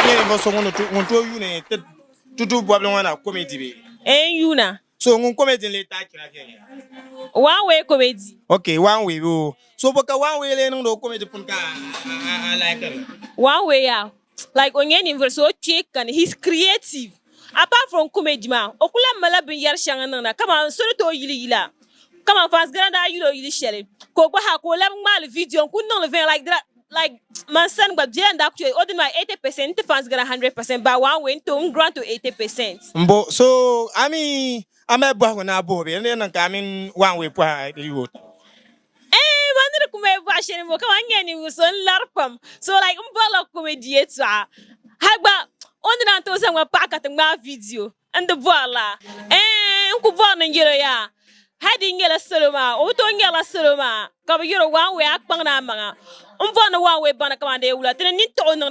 Kanye ngo so ngono to yu ne tutu problem wana comedy be. Yuna. So ngun comedy le ta kira kenya. One way comedy. Okay, one way oh. So boka one way le no comedy punka like her. One way out. Like onye so check and he's creative. Apart from comedy man, okula mala bin yar shanga na. Come on, so to yili yila. Come on, fast granda yili shele. Ko ba ha ko lam mal video kun no le like that. Like man son but je and actually ordinary 80% the fans gonna 100% but one way to grant to 80%. Mbo so I'm a boy na bobe and then I mean one way pa you. Wonder come fashion mo come any was on larpam. So like umbala comedy twa. Hagba on na to say pack at my video and the voila. Unku born in ya. Heading yellow soloma, auto yellow soloma. Cover your one way akpang na mga. One way banakaman de ula. Didn't need to know